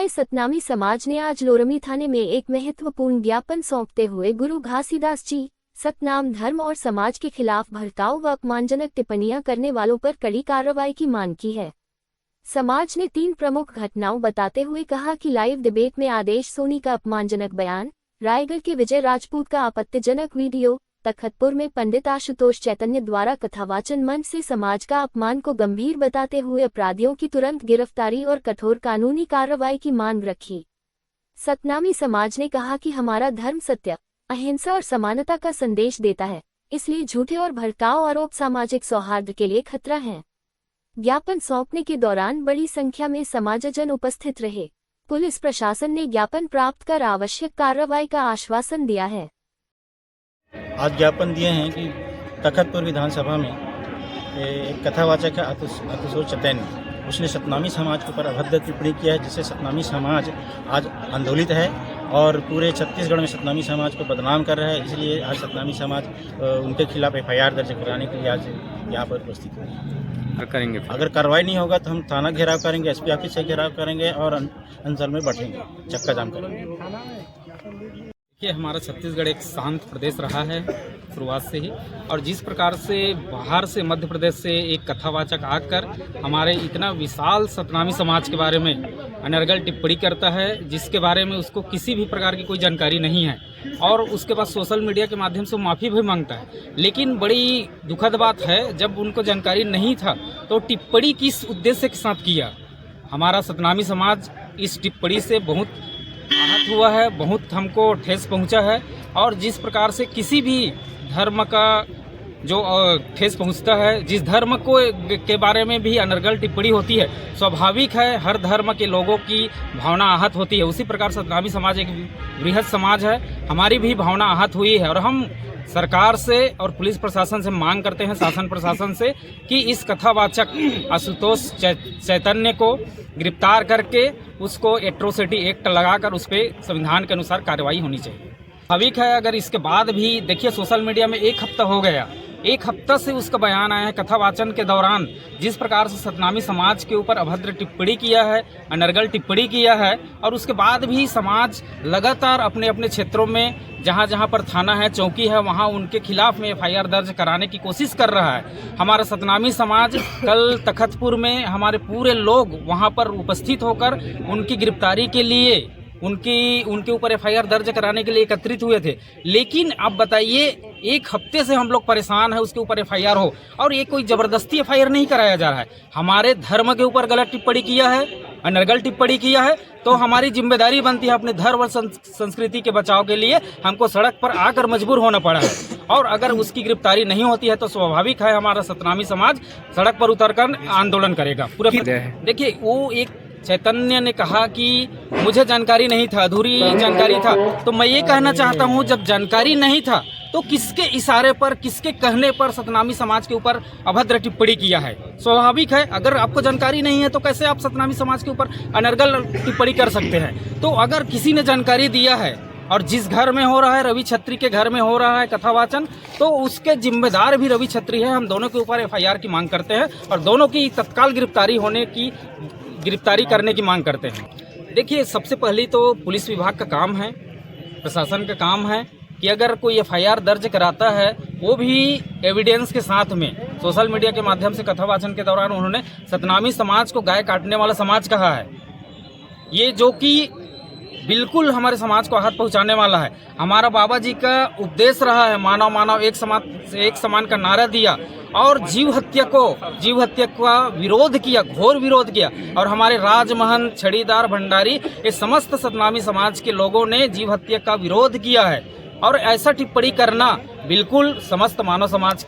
आए सतनामी समाज ने आज लोरमी थाने में एक महत्वपूर्ण ज्ञापन सौंपते हुए गुरु घासीदास जी, सतनाम धर्म और समाज के खिलाफ भड़काऊ व अपमानजनक टिप्पणियां करने वालों पर कड़ी कार्रवाई की मांग की है। समाज ने 3 प्रमुख घटनाओं बताते हुए कहा कि लाइव डिबेट में आदेश सोनी का अपमानजनक बयान, रायगढ़ के विजय राजपूत का आपत्तिजनक वीडियो, तखतपुर में पंडित आशुतोष चैतन्य द्वारा कथावाचन मंच से समाज का अपमान को गंभीर बताते हुए अपराधियों की तुरंत गिरफ्तारी और कठोर कानूनी कार्रवाई की मांग रखी। सतनामी समाज ने कहा कि हमारा धर्म सत्य, अहिंसा और समानता का संदेश देता है, इसलिए झूठे और भड़काऊ आरोप सामाजिक सौहार्द के लिए खतरा हैं। ज्ञापन सौंपने के दौरान बड़ी संख्या में समाजजन उपस्थित रहे। पुलिस प्रशासन ने ज्ञापन प्राप्त कर आवश्यक कार्रवाई का आश्वासन दिया है। आज ज्ञापन दिए हैं कि तखतपुर विधानसभा में एक कथावाचक है आशुतोष चैतन्य, उसने सतनामी समाज के ऊपर अभद्र टिप्पणी किया है, जिससे सतनामी समाज आज आंदोलित है और पूरे छत्तीसगढ़ में सतनामी समाज को बदनाम कर रहा है। इसलिए आज सतनामी समाज उनके खिलाफ FIR दर्ज कराने के लिए आज यहाँ पर उपस्थित करेंगे। अगर कार्रवाई नहीं होगा तो हम थाना घेराव करेंगे, SP ऑफिस से घेराव करेंगे और अंचल में बैठेंगे, चक्का जाम करेंगे। हमारा छत्तीसगढ़ एक शांत प्रदेश रहा है शुरुआत से ही, और जिस प्रकार से बाहर से मध्य प्रदेश से एक कथावाचक आकर हमारे इतना विशाल सतनामी समाज के बारे में अनर्गल टिप्पणी करता है, जिसके बारे में उसको किसी भी प्रकार की कोई जानकारी नहीं है, और उसके बाद सोशल मीडिया के माध्यम से माफ़ी भी मांगता है। लेकिन बड़ी दुखद बात है, जब उनको जानकारी नहीं था तो टिप्पणी किस उद्देश्य के साथ किया। हमारा सतनामी समाज इस टिप्पणी से बहुत आहत हुआ है, बहुत हमको ठेस पहुंचा है, और जिस प्रकार से किसी भी धर्म का जो ठेस पहुंचता है, जिस धर्म को के बारे में भी अनर्गल टिप्पणी होती है, स्वाभाविक है हर धर्म के लोगों की भावना आहत होती है। उसी प्रकार सतनामी समाज एक बृहद समाज है, हमारी भी भावना आहत हुई है, और हम सरकार से और पुलिस प्रशासन से मांग करते हैं, शासन प्रशासन से, कि इस कथावाचक आशुतोष चैतन्य को गिरफ्तार करके उसको एट्रोसिटी एक्ट लगाकर उस पर संविधान के अनुसार कार्रवाई होनी चाहिए। स्वाभाविक है अगर इसके बाद भी देखिए सोशल मीडिया में 1 हफ्ता हो गया, 1 हफ्ता से उसका बयान आया है, कथावाचन के दौरान जिस प्रकार से सतनामी समाज के ऊपर अभद्र टिप्पणी किया है, अनर्गल टिप्पणी किया है, और उसके बाद भी समाज लगातार अपने अपने क्षेत्रों में जहाँ जहाँ पर थाना है, चौकी है, वहाँ उनके खिलाफ में FIR दर्ज कराने की कोशिश कर रहा है। हमारा सतनामी समाज कल तखतपुर में हमारे पूरे लोग वहाँ पर उपस्थित होकर उनकी गिरफ्तारी के लिए उनके ऊपर FIR दर्ज कराने के लिए एकत्रित हुए थे। लेकिन अब बताइए 1 हफ्ते से हम लोग परेशान हैं उसके ऊपर FIR हो, और ये कोई ज़बरदस्ती FIR नहीं कराया जा रहा है। हमारे धर्म के ऊपर गलत टिप्पणी किया है, अनर्गल टिप्पणी किया है, तो हमारी जिम्मेदारी बनती है अपने धर्म और संस्कृति के बचाव के लिए हमको सड़क पर आकर मजबूर होना पड़ा है, और अगर उसकी गिरफ्तारी नहीं होती है तो स्वाभाविक है हमारा सतनामी समाज सड़क पर उतरकर आंदोलन करेगा पूरा। देखिए वो एक चैतन्य ने कहा कि मुझे जानकारी नहीं था, अधूरी जानकारी था, तो मैं ये कहना चाहता हूँ जब जानकारी नहीं था तो किसके इशारे पर, किसके कहने पर सतनामी समाज के ऊपर अभद्र टिप्पणी किया है। स्वाभाविक है अगर आपको जानकारी नहीं है तो कैसे आप सतनामी समाज के ऊपर अनर्गल टिप्पणी कर सकते हैं। तो अगर किसी ने जानकारी दिया है और जिस घर में हो रहा है, रवि छत्री के घर में हो रहा है कथावाचन, तो उसके जिम्मेदार भी रवि छत्री है। हम दोनों के ऊपर FIR की मांग करते हैं और दोनों की तत्काल गिरफ्तारी करने की मांग करते हैं। देखिए सबसे पहले तो पुलिस विभाग का काम है, प्रशासन का काम है कि अगर कोई FIR दर्ज कराता है वो भी एविडेंस के साथ में। सोशल मीडिया के माध्यम से कथावाचन के दौरान उन्होंने सतनामी समाज को गाय काटने वाला समाज कहा है, ये जो कि बिल्कुल हमारे समाज को आहत पहुंचाने वाला है। हमारा बाबा जी का उपदेश रहा है मानव मानव एक समान का नारा दिया, और जीव हत्या का विरोध किया, घोर विरोध किया, और हमारे राजमहंत, छड़ीदार, भंडारी, ये समस्त सतनामी समाज के लोगों ने जीव हत्या का विरोध किया है। और ऐसा टिप्पणी करना बिल्कुल समस्त मानव समाज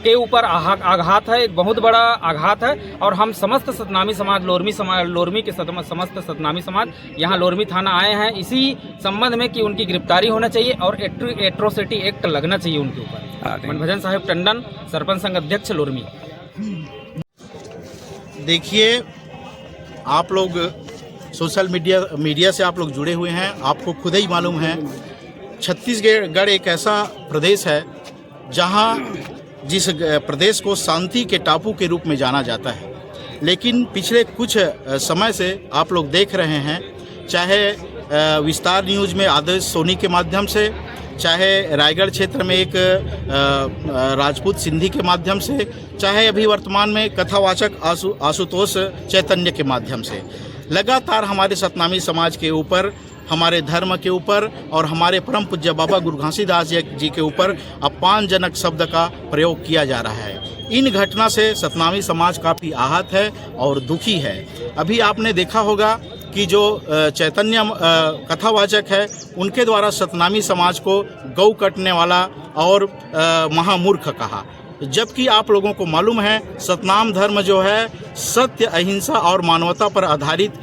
के ऊपर आघात है, एक बहुत बड़ा आघात है। और हम समस्त सतनामी समाज, लोरमी के समस्त सतनामी समाज यहाँ लोरमी थाना आए हैं इसी संबंध में कि उनकी गिरफ्तारी होना चाहिए और एट्रोसिटी एक्ट लगना चाहिए उनके ऊपर। मनभजन साहिब टंडन, सरपंच संघ अध्यक्ष लोरमी। देखिए आप लोग सोशल मीडिया से आप लोग जुड़े हुए हैं, आपको खुद ही मालूम है छत्तीसगढ़ एक ऐसा प्रदेश है जहां जिस प्रदेश को शांति के टापू के रूप में जाना जाता है, लेकिन पिछले कुछ समय से आप लोग देख रहे हैं, चाहे विस्तार न्यूज़ में आदेश सोनी के माध्यम से, चाहे रायगढ़ क्षेत्र में एक राजपूत सिंधी के माध्यम से, चाहे अभी वर्तमान में कथावाचक आशुतोष चैतन्य के माध्यम से, लगातार हमारे सतनामी समाज के ऊपर, हमारे धर्म के ऊपर और हमारे परम पूज्य बाबा गुरु घासीदास जी के ऊपर अपमानजनक शब्द का प्रयोग किया जा रहा है। इन घटना से सतनामी समाज काफ़ी आहत है और दुखी है। अभी आपने देखा होगा कि जो चैतन्य कथावाचक है, उनके द्वारा सतनामी समाज को गौ कटने वाला और महामूर्ख कहा, जबकि आप लोगों को मालूम है सतनाम धर्म जो है सत्य, अहिंसा और मानवता पर आधारित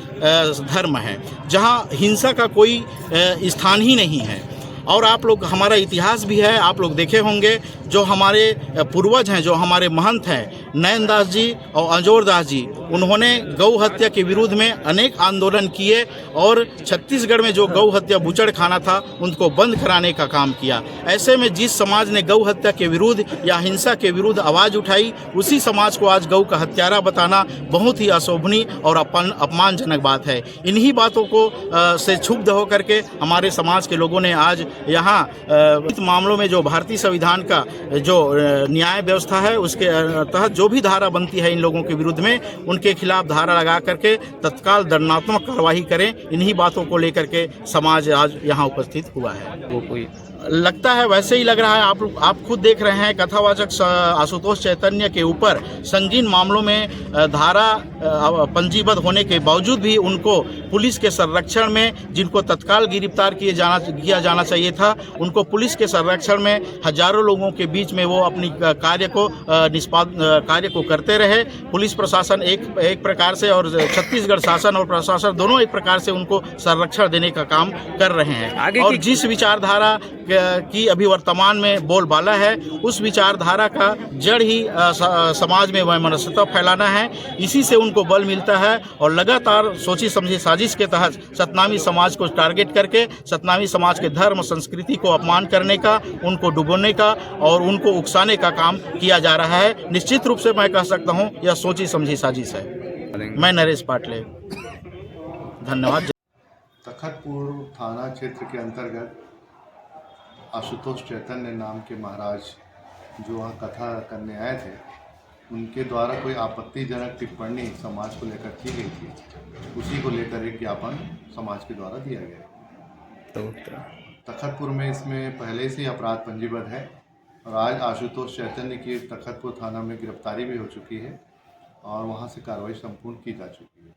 धर्म है, जहां हिंसा का कोई स्थान ही नहीं है। और आप लोग, हमारा इतिहास भी है, आप लोग देखे होंगे, जो हमारे पूर्वज हैं, जो हमारे महंत हैं, नयनदास जी और अंजोर दास जी, उन्होंने गौ हत्या के विरुद्ध में अनेक आंदोलन किए और छत्तीसगढ़ में जो गौ हत्या बूचड़ खाना था उनको बंद कराने का काम किया। ऐसे में जिस समाज ने गौ हत्या के विरुद्ध या हिंसा के विरुद्ध आवाज़ उठाई, उसी समाज को आज गौ का हत्यारा बताना बहुत ही अशोभनीय और अपमानजनक बात है। इन्हीं बातों को से क्षुब्ध होकर के हमारे समाज के लोगों ने आज यहाँ इस मामलों में जो भारतीय संविधान का जो न्याय व्यवस्था है उसके तहत जो भी धारा बनती है इन लोगों के विरुद्ध में, उनके खिलाफ धारा लगा करके तत्काल दंडात्मक कार्रवाई करें। इन्हीं बातों को लेकर के समाज आज यहाँ उपस्थित हुआ है। वो कोई लगता है वैसे ही लग रहा है, आप खुद देख रहे हैं, कथावाचक आशुतोष चैतन्य के ऊपर संगीन मामलों में धारा पंजीबद्ध होने के बावजूद भी उनको पुलिस के संरक्षण में, जिनको तत्काल गिरफ्तार किया जाना चाहिए था, उनको पुलिस के संरक्षण में हजारों लोगों के बीच में वो अपनी कार्य को करते रहे। पुलिस प्रशासन एक प्रकार से और छत्तीसगढ़ शासन और प्रशासन दोनों एक प्रकार से उनको संरक्षण देने का काम कर रहे हैं। और जिस विचारधारा की अभी वर्तमान में बोलबाला है, उस विचारधारा का जड़ ही समाज में वैमनस्यता फैलाना है। इसी से उनको बल मिलता है और लगातार सोची समझी साजिश के तहत सतनामी समाज को टारगेट करके सतनामी समाज के धर्म संस्कृति को अपमान करने का, उनको डुबोने का और उनको उकसाने का काम किया जा रहा है। निश्चित रूप से मैं कह सकता हूँ यह सोची समझी साजिश है। मैं नरेश पाटले, धन्यवाद। तखतपुर थाना क्षेत्र के अंतर्गत आशुतोष चैतन्य नाम के महाराज जो वहाँ कथा करने आए थे, उनके द्वारा कोई आपत्तिजनक टिप्पणी समाज को लेकर की गई थी, उसी को लेकर एक ज्ञापन समाज के द्वारा दिया गया। तखतपुर में इसमें पहले से ही अपराध पंजीबद्ध है और आज आशुतोष चैतन्य की तखतपुर थाना में गिरफ्तारी भी हो चुकी है और वहाँ से कार्रवाई संपूर्ण की जा चुकी है।